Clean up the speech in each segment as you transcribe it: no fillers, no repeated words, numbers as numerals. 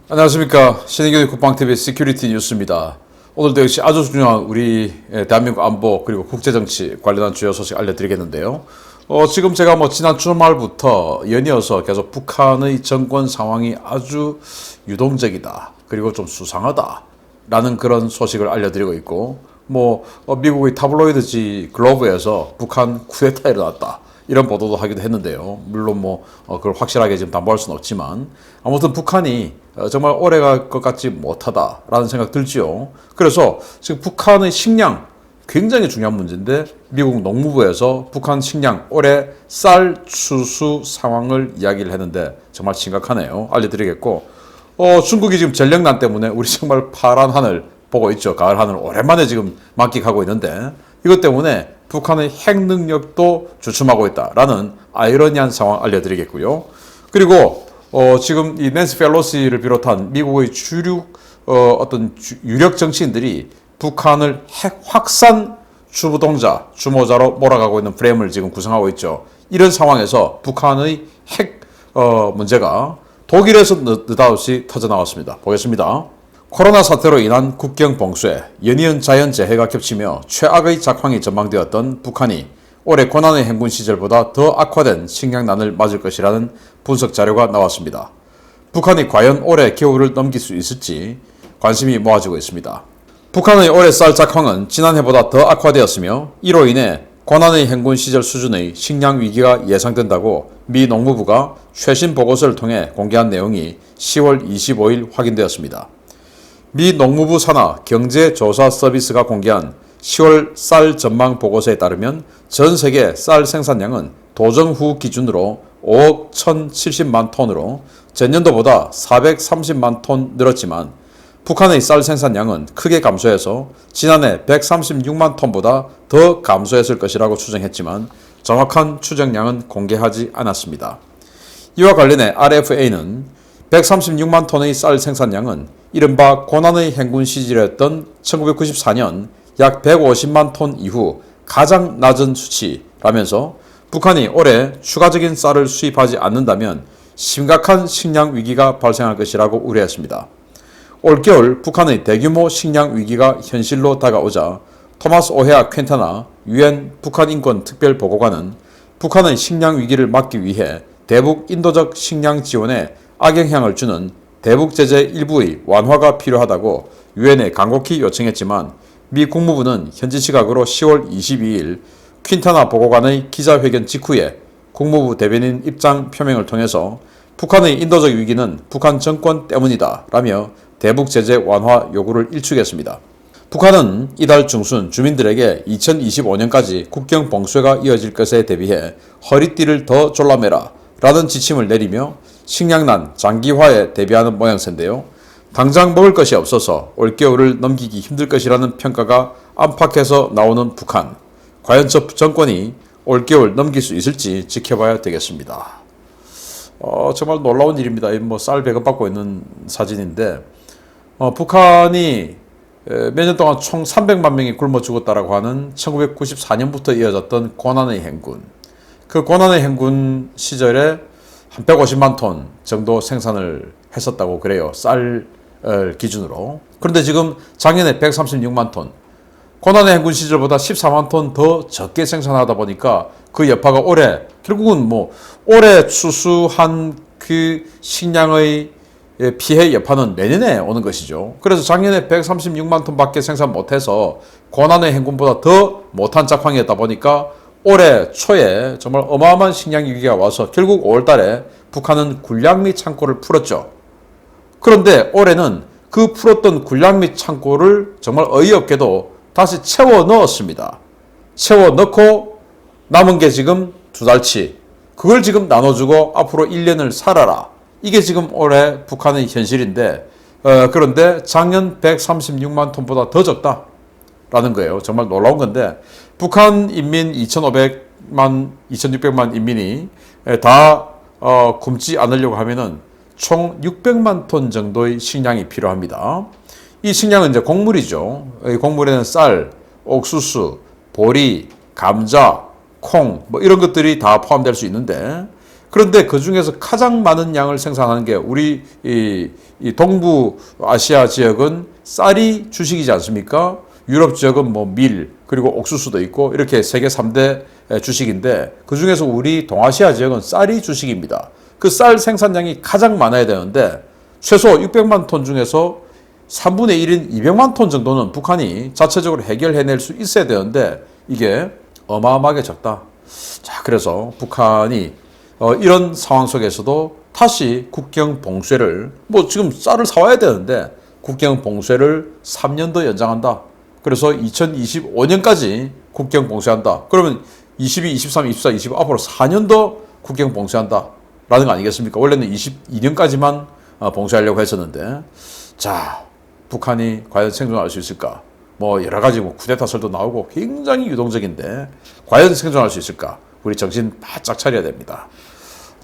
안녕하십니까. 신의교육 국방TV 시큐리티 뉴스입니다. 오늘도 역시 아주 중요한 우리 대한민국 안보 그리고 국제정치 관련한 주요 소식 알려드리겠는데요. 지금 제가 지난 주말부터 연이어서 계속 북한의 정권 상황이 아주 유동적이다. 그리고 좀 수상하다. 라는 그런 소식을 알려드리고 있고, 미국의 타블로이드지 글로브에서 북한 쿠데타 일어났다. 이런 보도도 하기도 했는데요. 물론 그걸 확실하게 지금 담보할 수는 없지만, 아무튼 북한이 정말 오래 갈 것 같지 못하다라는 생각 들지요. 그래서 지금 북한의 식량 굉장히 중요한 문제인데, 미국 농무부에서 북한 식량 올해 쌀 추수 상황을 이야기를 했는데 정말 심각하네요. 알려드리겠고, 중국이 지금 전력난 때문에 우리 정말 파란 하늘 보고 있죠. 가을 하늘 오랜만에 지금 만끽하고 있는데, 이것 때문에 북한의 핵 능력도 주춤하고 있다라는 아이러니한 상황 알려드리겠고요. 그리고 지금 이 낸시 펠로시를 비롯한 미국의 유력 정치인들이 북한을 핵 확산 주도자, 주모자로 몰아가고 있는 프레임을 지금 구성하고 있죠. 이런 상황에서 북한의 핵 문제가 독일에서 느닷없이 터져나왔습니다. 보겠습니다. 코로나 사태로 인한 국경 봉쇄, 연이은 자연재해가 겹치며 최악의 작황이 전망되었던 북한이 올해 고난의 행군 시절보다 더 악화된 식량난을 맞을 것이라는 분석 자료가 나왔습니다. 북한이 과연 올해 겨울을 넘길 수 있을지 관심이 모아지고 있습니다. 북한의 올해 쌀 작황은 지난해보다 더 악화되었으며 이로 인해 고난의 행군 시절 수준의 식량 위기가 예상된다고 미 농무부가 최신 보고서를 통해 공개한 내용이 10월 25일 확인되었습니다. 미 농무부 산하 경제조사 서비스가 공개한 10월 쌀 전망 보고서에 따르면 전 세계 쌀 생산량은 도정 후 기준으로 5억 1,070만 톤으로 전년도보다 430만 톤 늘었지만 북한의 쌀 생산량은 크게 감소해서 지난해 136만 톤보다 더 감소했을 것이라고 추정했지만 정확한 추정량은 공개하지 않았습니다. 이와 관련해 RFA는 136만 톤의 쌀 생산량은 이른바 고난의 행군 시절이었던 1994년 약 150만 톤 이후 가장 낮은 수치라면서 북한이 올해 추가적인 쌀을 수입하지 않는다면 심각한 식량 위기가 발생할 것이라고 우려했습니다. 올겨울 북한의 대규모 식량 위기가 현실로 다가오자 토마스 오헤아 퀸타나 유엔 북한 인권 특별 보고관은 북한의 식량 위기를 막기 위해 대북 인도적 식량 지원에 악영향을 주는 대북 제재 일부의 완화가 필요하다고 유엔에 간곡히 요청했지만 미 국무부는 현지 시각으로 10월 22일 퀸타나 보고관의 기자회견 직후에 국무부 대변인 입장 표명을 통해서 북한의 인도적 위기는 북한 정권 때문이다 라며 대북 제재 완화 요구를 일축했습니다. 북한은 이달 중순 주민들에게 2025년까지 국경 봉쇄가 이어질 것에 대비해 허리띠를 더 졸라매라 라는 지침을 내리며 식량난 장기화에 대비하는 모양새인데요. 당장 먹을 것이 없어서 올겨울을 넘기기 힘들 것이라는 평가가 안팎에서 나오는 북한. 과연 저 정권이 올겨울 넘길 수 있을지 지켜봐야 되겠습니다. 정말 놀라운 일입니다. 쌀 배급받고 있는 사진인데 북한이 몇 년 동안 총 300만 명이 굶어 죽었다라고 하는 1994년부터 이어졌던 고난의 행군. 그 고난의 행군 시절에 한 150만 톤 정도 생산을 했었다고 그래요. 쌀 기준으로. 그런데 지금 작년에 136만 톤. 고난의 행군 시절보다 14만 톤 더 적게 생산하다 보니까 그 여파가 결국은 올해 추수한 그 식량의 피해 여파는 내년에 오는 것이죠. 그래서 작년에 136만 톤밖에 생산 못해서 고난의 행군보다 더 못한 작황이었다 보니까 올해 초에 정말 어마어마한 식량 위기가 와서 결국 5월 달에 북한은 군량미 창고를 풀었죠. 그런데 올해는 그 풀었던 군량미 창고를 정말 어이없게도 다시 채워 넣었습니다. 채워 넣고 남은 게 지금 2달치. 그걸 지금 나눠주고 앞으로 1년을 살아라. 이게 지금 올해 북한의 현실인데 그런데 작년 136만 톤보다 더 적다라는 거예요. 정말 놀라운 건데 북한 인민 2,500만, 2,600만 인민이 다 굶지 않으려고 하면은 총 600만 톤 정도의 식량이 필요합니다. 이 식량은 이제 곡물이죠. 이 곡물에는 쌀, 옥수수, 보리, 감자, 콩 이런 것들이 다 포함될 수 있는데 그런데 그 중에서 가장 많은 양을 생산하는 게 우리 이 동부 아시아 지역은 쌀이 주식이지 않습니까? 유럽 지역은 뭐 밀, 그리고 옥수수도 있고 이렇게 세계 3대 주식인데 그 중에서 우리 동아시아 지역은 쌀이 주식입니다. 그 쌀 생산량이 가장 많아야 되는데 최소 600만 톤 중에서 3분의 1인 200만 톤 정도는 북한이 자체적으로 해결해낼 수 있어야 되는데 이게 어마어마하게 적다. 자, 그래서 북한이 이런 상황 속에서도 다시 국경 봉쇄를 뭐 지금 쌀을 사와야 되는데 국경 봉쇄를 3년 더 연장한다. 그래서 2025년까지 국경 봉쇄한다. 그러면 22, 23, 24, 25 앞으로 4년 더 국경 봉쇄한다. 라는 거 아니겠습니까? 원래는 22년까지만 봉쇄하려고 했었는데 자, 북한이 과연 생존할 수 있을까? 뭐 여러 가지 뭐 쿠데타설도 나오고 굉장히 유동적인데 과연 생존할 수 있을까? 우리 정신 바짝 차려야 됩니다.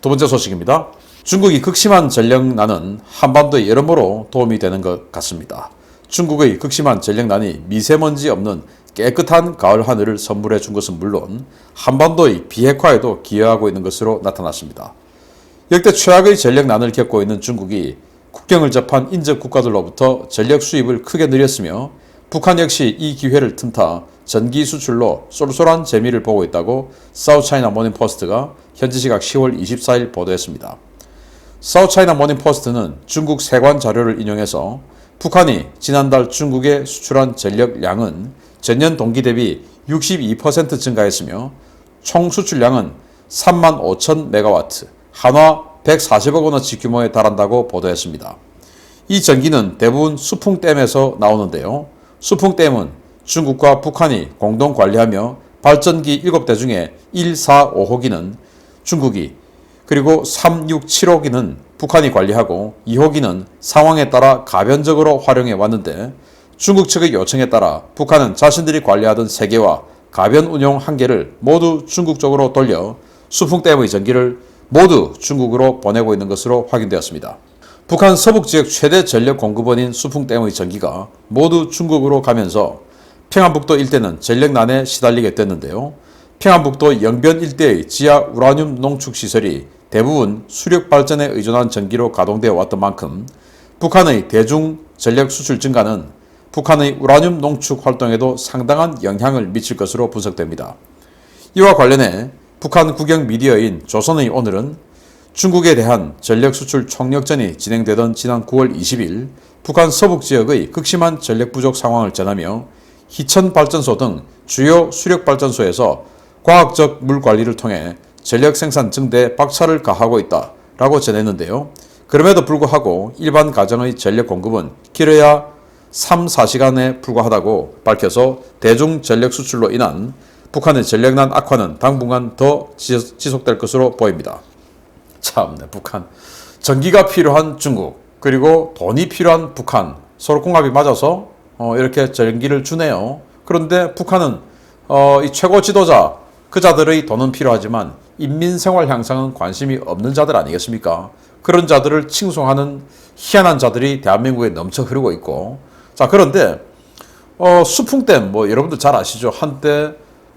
두 번째 소식입니다. 중국이 극심한 전력난은 한반도에 여러모로 도움이 되는 것 같습니다. 중국의 극심한 전력난이 미세먼지 없는 깨끗한 가을 하늘을 선물해 준 것은 물론 한반도의 비핵화에도 기여하고 있는 것으로 나타났습니다. 역대 최악의 전력난을 겪고 있는 중국이 국경을 접한 인접 국가들로부터 전력 수입을 크게 늘렸으며 북한 역시 이 기회를 틈타 전기 수출로 쏠쏠한 재미를 보고 있다고 사우차이나 모닝포스트가 현지 시각 10월 24일 보도했습니다. 사우차이나 모닝포스트는 중국 세관 자료를 인용해서 북한이 지난달 중국에 수출한 전력량은 전년 동기 대비 62% 증가했으며 총 수출량은 3만 5천 메가와트, 한화 140억 원어치 규모에 달한다고 보도했습니다. 이 전기는 대부분 수풍댐에서 나오는데요. 수풍댐은 중국과 북한이 공동 관리하며 발전기 7대 중에 1, 4, 5호기는 중국이 그리고 3, 6, 7호기는 북한이 관리하고 2호기는 상황에 따라 가변적으로 활용해 왔는데 중국 측의 요청에 따라 북한은 자신들이 관리하던 3개와 가변 운용 1개를 모두 중국 쪽으로 돌려 수풍댐의 전기를 모두 중국으로 보내고 있는 것으로 확인되었습니다. 북한 서북 지역 최대 전력 공급원인 수풍댐의 전기가 모두 중국으로 가면서 평안북도 일대는 전력난에 시달리게 됐는데요. 평안북도 영변 일대의 지하 우라늄 농축 시설이 대부분 수력 발전에 의존한 전기로 가동되어 왔던 만큼 북한의 대중 전력 수출 증가는 북한의 우라늄 농축 활동에도 상당한 영향을 미칠 것으로 분석됩니다. 이와 관련해 북한 국영 미디어인 조선의 오늘은 중국에 대한 전력 수출 총력전이 진행되던 지난 9월 20일 북한 서북 지역의 극심한 전력 부족 상황을 전하며 희천발전소 등 주요 수력발전소에서 과학적 물 관리를 통해 전력 생산 증대에 박차를 가하고 있다라고 전했는데요. 그럼에도 불구하고 일반 가정의 전력 공급은 길어야 3, 4시간에 불과하다고 밝혀서 대중 전력 수출로 인한 북한의 전력난 악화는 당분간 더 지속될 것으로 보입니다. 참네, 북한. 전기가 필요한 중국, 그리고 돈이 필요한 북한. 서로 궁합이 맞아서 이렇게 전기를 주네요. 그런데 북한은 이 최고 지도자, 그 자들의 돈은 필요하지만 인민생활 향상은 관심이 없는 자들 아니겠습니까? 그런 자들을 칭송하는 희한한 자들이 대한민국에 넘쳐 흐르고 있고, 자, 그런데 수풍댐, 뭐 여러분들 잘 아시죠? 한때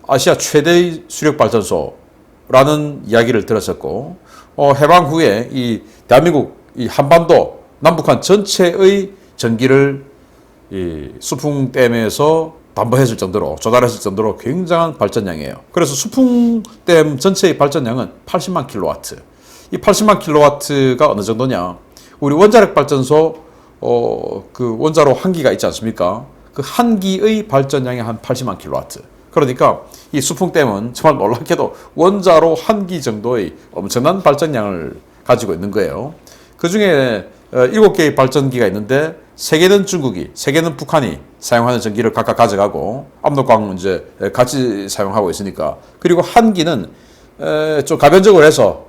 아시아 최대의 수력발전소라는 이야기를 들었었고, 해방 후에 이 대한민국 이 한반도 남북한 전체의 전기를 이 수풍댐에서 담보했을 정도로 조달했을 정도로 굉장한 발전량이에요. 그래서 수풍댐 전체의 발전량은 80만 킬로와트. 이 80만 킬로와트가 어느 정도냐? 우리 원자력 발전소 그 원자로 한 기가 있지 않습니까? 그 한 기의 발전량이 한 80만 킬로와트. 그러니까 이 수풍댐은 정말 놀랍게도 원자로 한 기 정도의 엄청난 발전량을 가지고 있는 거예요. 그 중에 7개의 발전기가 있는데 3개는 중국이, 3개는 북한이 사용하는 전기를 각각 가져가고 압록강 이제 같이 사용하고 있으니까, 그리고 한 기는 좀 가변적으로 해서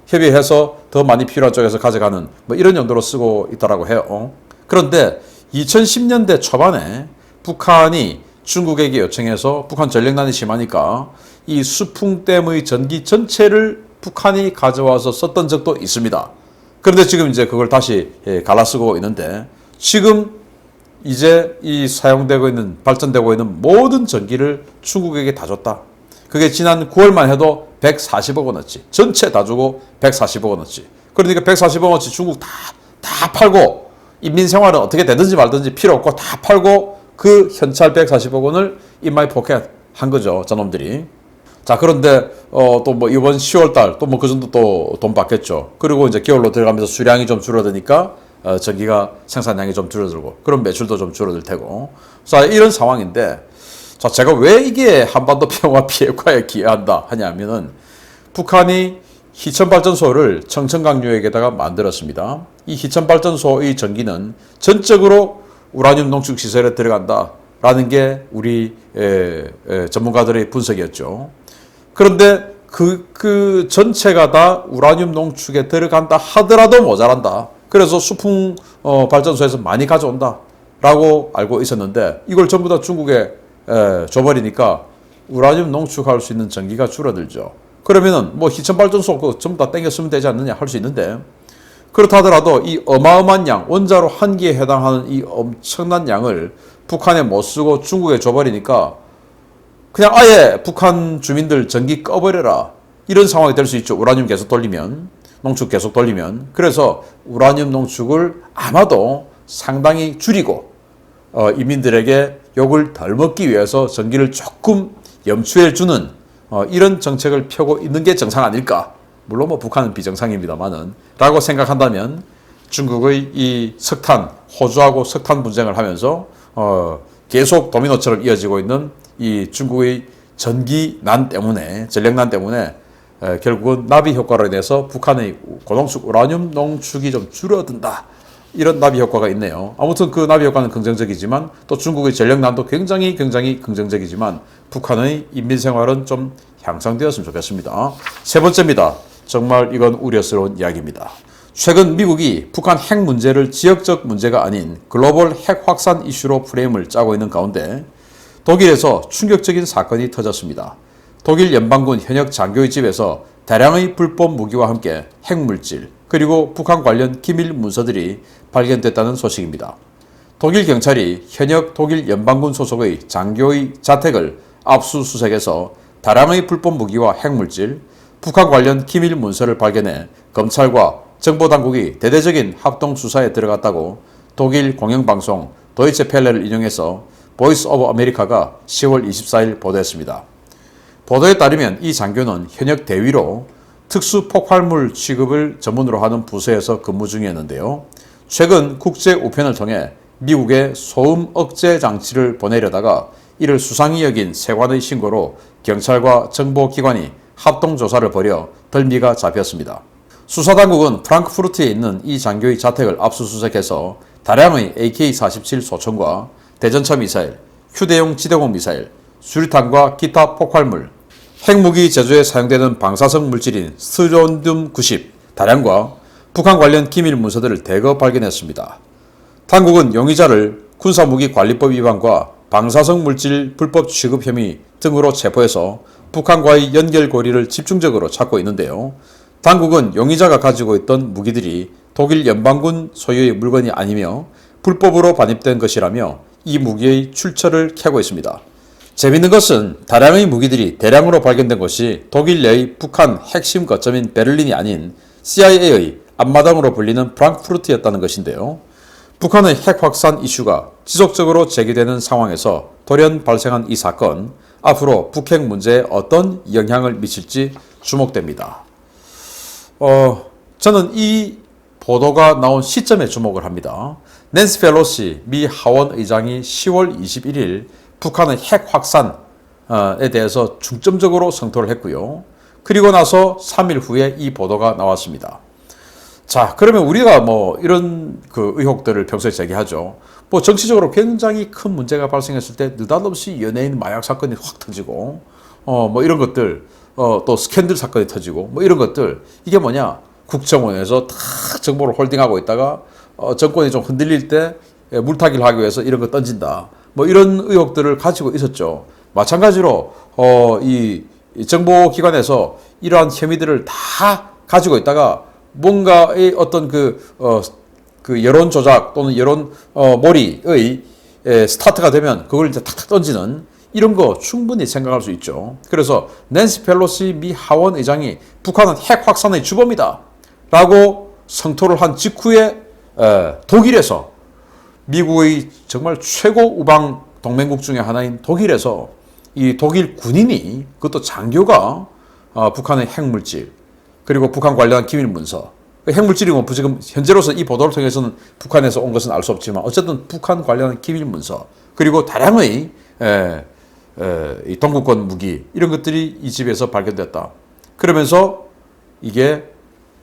협의해서 더 많이 필요한 쪽에서 가져가는 뭐 이런 용도로 쓰고 있다라고 해요. 그런데 2010년대 초반에 북한이 중국에게 요청해서 북한 전력난이 심하니까 이 수풍댐의 전기 전체를 북한이 가져와서 썼던 적도 있습니다. 그런데 지금 이제 그걸 다시 갈아쓰고 있는데, 지금 이제 이 사용되고 있는, 발전되고 있는 모든 전기를 중국에게 다 줬다. 그게 지난 9월만 해도 140억 원어치. 전체 다 주고 140억 원어치. 그러니까 140억 원어치 중국 다 팔고 인민 생활은 어떻게 되든지 말든지 필요 없고 다 팔고 그 현찰 140억 원을 in my pocket 한 거죠. 저놈들이. 자, 그런데 또 뭐 이번 10월 달 또 뭐 그 정도 또 돈 받겠죠. 그리고 이제 겨울로 들어가면서 수량이 좀 줄어드니까 전기가 생산량이 좀 줄어들고 그럼 매출도 좀 줄어들 테고. 자, 이런 상황인데 자, 제가 왜 이게 한반도 평화 비핵화에 기여한다 하냐면은 북한이 희천발전소를 청천강유역에다가 만들었습니다. 이 희천발전소의 전기는 전적으로 우라늄 농축 시설에 들어간다라는 게 우리 전문가들의 분석이었죠. 그런데 그 전체가 다 우라늄 농축에 들어간다 하더라도 모자란다. 그래서 수풍 발전소에서 많이 가져온다라고 알고 있었는데 이걸 전부 다 중국에 줘버리니까 우라늄 농축할 수 있는 전기가 줄어들죠. 그러면은 뭐 희천발전소 그거 전부 다 땡겨 쓰면 되지 않느냐 할 수 있는데 그렇다 하더라도 이 어마어마한 양, 원자로 한 기에 해당하는 이 엄청난 양을 북한에 못 쓰고 중국에 줘버리니까 그냥 아예 북한 주민들 전기 꺼버려라. 이런 상황이 될 수 있죠. 우라늄 계속 돌리면, 농축 계속 돌리면. 그래서 우라늄 농축을 아마도 상당히 줄이고 인민들에게 욕을 덜 먹기 위해서 전기를 조금 염추해 주는 이런 정책을 펴고 있는 게 정상 아닐까. 물론 뭐 북한은 비정상입니다만은 라고 생각한다면 중국의 이 석탄, 호주하고 석탄 분쟁을 하면서 계속 도미노처럼 이어지고 있는 이 중국의 전기난 때문에, 전력난 때문에 결국은 나비 효과로 인해서 북한의 고농축 우라늄 농축이 좀 줄어든다. 이런 나비 효과가 있네요. 아무튼 그 나비 효과는 긍정적이지만 또 중국의 전력난도 굉장히 긍정적이지만 북한의 인민생활은 좀 향상되었으면 좋겠습니다. 세 번째입니다. 정말 이건 우려스러운 이야기입니다. 최근 미국이 북한 핵 문제를 지역적 문제가 아닌 글로벌 핵 확산 이슈로 프레임을 짜고 있는 가운데 독일에서 충격적인 사건이 터졌습니다. 독일 연방군 현역 장교의 집에서 다량의 불법 무기와 함께 핵물질 그리고 북한 관련 기밀 문서들이 발견됐다는 소식입니다. 독일 경찰이 현역 독일 연방군 소속의 장교의 자택을 압수수색해서 다량의 불법 무기와 핵물질, 북한 관련 기밀 문서를 발견해 검찰과 정보당국이 대대적인 합동수사에 들어갔다고 독일 공영방송 도이체 펠레를 인용해서 보이스 오브 아메리카가 10월 24일 보도했습니다. 보도에 따르면 이 장교는 현역 대위로 특수폭발물 취급을 전문으로 하는 부서에서 근무 중이었는데요. 최근 국제 우편을 통해 미국에 소음 억제 장치를 보내려다가 이를 수상히 여긴 세관의 신고로 경찰과 정보기관이 합동조사를 벌여 덜미가 잡혔습니다. 수사당국은 프랑크푸르트에 있는 이 장교의 자택을 압수수색해서 다량의 AK-47 소총과 대전차 미사일, 휴대용 지대공 미사일, 수류탄과 기타 폭발물, 핵무기 제조에 사용되는 방사성 물질인 스트론듐 90 다량과 북한 관련 기밀 문서들을 대거 발견했습니다. 당국은 용의자를 군사무기관리법 위반과 방사성 물질 불법 취급 혐의 등으로 체포해서 북한과의 연결고리를 집중적으로 찾고 있는데요. 당국은 용의자가 가지고 있던 무기들이 독일 연방군 소유의 물건이 아니며 불법으로 반입된 것이라며 이 무기의 출처를 캐고 있습니다. 재밌는 것은 다량의 무기들이 대량으로 발견된 것이 독일 내의 북한 핵심 거점인 베를린이 아닌 CIA의 앞마당으로 불리는 프랑크푸르트였다는 것인데요. 북한의 핵 확산 이슈가 지속적으로 제기되는 상황에서 돌연 발생한 이 사건, 앞으로 북핵 문제에 어떤 영향을 미칠지 주목됩니다. 저는 이 보도가 나온 시점에 주목을 합니다. 낸시 펠로시 미 하원 의장이 10월 21일 북한의 핵 확산에 대해서 중점적으로 성토를 했고요. 그리고 나서 3일 후에 이 보도가 나왔습니다. 자, 그러면 우리가 뭐 이런 그 의혹들을 평소에 제기하죠. 뭐 정치적으로 굉장히 큰 문제가 발생했을 때 느닷없이 연예인 마약 사건이 확 터지고, 뭐 이런 것들, 또 스캔들 사건이 터지고, 뭐 이런 것들, 이게 뭐냐? 국정원에서 다 정보를 홀딩하고 있다가, 정권이 좀 흔들릴 때 물타기를 하기 위해서 이런 거 던진다. 뭐 이런 의혹들을 가지고 있었죠. 마찬가지로, 이 정보기관에서 이러한 혐의들을 다 가지고 있다가 뭔가의 어떤 그 여론 조작 또는 여론 몰이의 스타트가 되면 그걸 이제 탁탁 던지는 이런 거 충분히 생각할 수 있죠. 그래서 낸시 펠로시 미 하원 의장이 북한은 핵 확산의 주범이다 라고 성토를 한 직후에 독일에서 미국의 정말 최고 우방 동맹국 중에 하나인 독일에서 이 독일 군인이 그것도 장교가 북한의 핵물질 그리고 북한 관련한 기밀 문서 핵물질이 뭐 지금 현재로서 이 보도를 통해서는 북한에서 온 것은 알 수 없지만 어쨌든 북한 관련한 기밀 문서 그리고 다량의 이 동구권 무기 이런 것들이 이 집에서 발견됐다. 그러면서 이게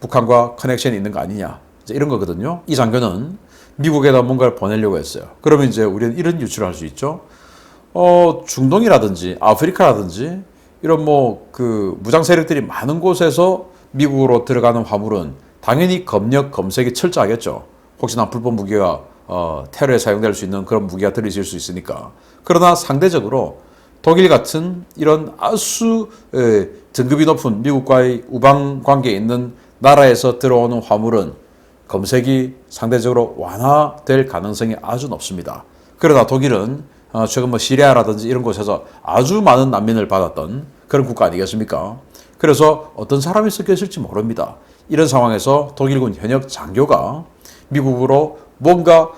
북한과 커넥션이 있는 거 아니냐 이런 거거든요. 이 장교는 미국에다 뭔가를 보내려고 했어요. 그러면 이제 우리는 이런 유추를 할 수 있죠. 중동이라든지 아프리카라든지 이런 뭐 그 무장 세력들이 많은 곳에서 미국으로 들어가는 화물은 당연히 검역 검색이 철저하겠죠. 혹시나 불법 무기가 테러에 사용될 수 있는 그런 무기가 들어있을 수 있으니까. 그러나 상대적으로 독일 같은 이런 아주 등급이 높은 미국과의 우방 관계에 있는 나라에서 들어오는 화물은 검색이 상대적으로 완화될 가능성이 아주 높습니다. 그러나 독일은 최근 뭐 시리아라든지 이런 곳에서 아주 많은 난민을 받았던 그런 국가 아니겠습니까? 그래서 어떤 사람이 섞여 있을지 모릅니다. 이런 상황에서 독일군 현역 장교가 미국으로 뭔가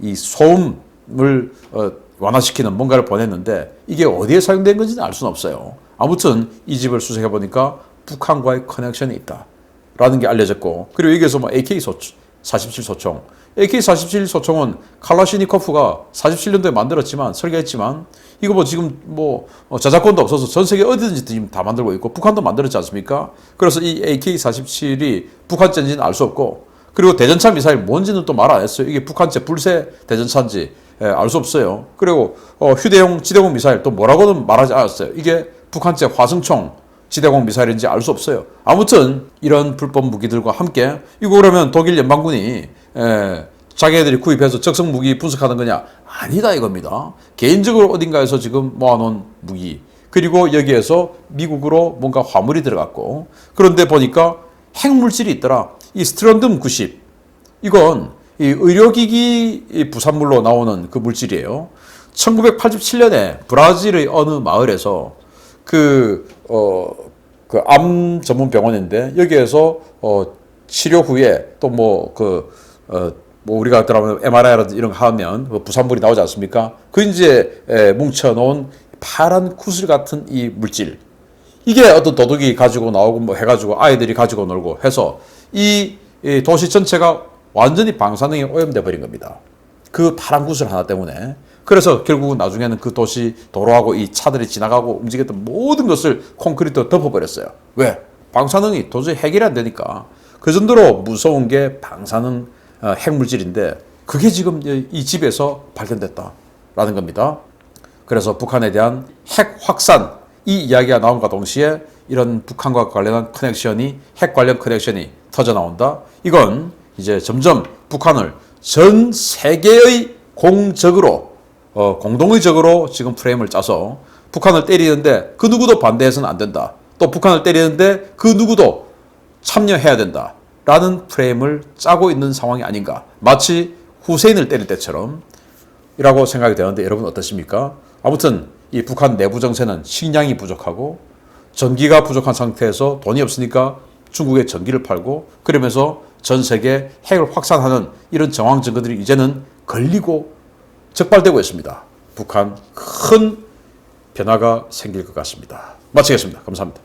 이 소음을 완화시키는 뭔가를 보냈는데 이게 어디에 사용된 건지는 알 수는 없어요. 아무튼 이 집을 수색해 보니까 북한과의 커넥션이 있다라는 게 알려졌고 그리고 여기에서 뭐 AK-47 소총 AK-47 소총은 칼라시니코프가 47년도에 만들었지만 설계했지만 이거 뭐 지금 뭐 저작권도 없어서 전 세계 어디든지 지금 다 만들고 있고 북한도 만들었지 않습니까? 그래서 이 AK-47이 북한제인지는 알 수 없고 그리고 대전차 미사일 뭔지는 또 말 안 했어요. 이게 북한제 불새 대전차인지 알 수 없어요. 그리고 휴대용 지대공 미사일 또 뭐라고는 말하지 않았어요. 이게 북한제 화승총 지대공 미사일인지 알 수 없어요. 아무튼 이런 불법 무기들과 함께 이거 그러면 독일 연방군이 자기네들이 구입해서 적성 무기 분석하는 거냐? 아니다 이겁니다. 개인적으로 어딘가에서 지금 모아놓은 무기 그리고 여기에서 미국으로 뭔가 화물이 들어갔고 그런데 보니까 핵물질이 있더라. 이 스트론듐 90 이건 이 의료기기 부산물로 나오는 그 물질이에요. 1987년에 브라질의 어느 마을에서 암 전문 병원인데 여기에서 치료 후에 또 뭐 우리가 들어가면 MRI라든지 이런 거 하면 부산물이 나오지 않습니까? 그 이제 뭉쳐놓은 파란 구슬 같은 이 물질 이게 어떤 도둑이 가지고 나오고 뭐 해가지고 아이들이 가지고 놀고 해서 이 도시 전체가 완전히 방사능에 오염돼 버린 겁니다. 그 파란 구슬 하나 때문에. 그래서 결국은 나중에는 그 도시 도로하고 이 차들이 지나가고 움직였던 모든 것을 콘크리트로 덮어버렸어요. 왜? 방사능이 도저히 해결이 안 되니까. 그 정도로 무서운 게 방사능 핵물질인데 그게 지금 이 집에서 발견됐다라는 겁니다. 그래서 북한에 대한 핵 확산 이 이야기가 나온과 동시에 이런 북한과 관련한 커넥션이 핵 관련 커넥션이 터져 나온다. 이건 이제 점점 북한을 전 세계의 공적으로 공동의 적으로 지금 프레임을 짜서 북한을 때리는데 그 누구도 반대해서는 안 된다. 또 북한을 때리는데 그 누구도 참여해야 된다. 라는 프레임을 짜고 있는 상황이 아닌가. 마치 후세인을 때릴 때처럼 이라고 생각이 되는데 여러분 어떠십니까? 아무튼 이 북한 내부 정세는 식량이 부족하고 전기가 부족한 상태에서 돈이 없으니까 중국에 전기를 팔고 그러면서 전 세계 핵을 확산하는 이런 정황 증거들이 이제는 걸리고 적발되고 있습니다. 북한 큰 변화가 생길 것 같습니다. 마치겠습니다. 감사합니다.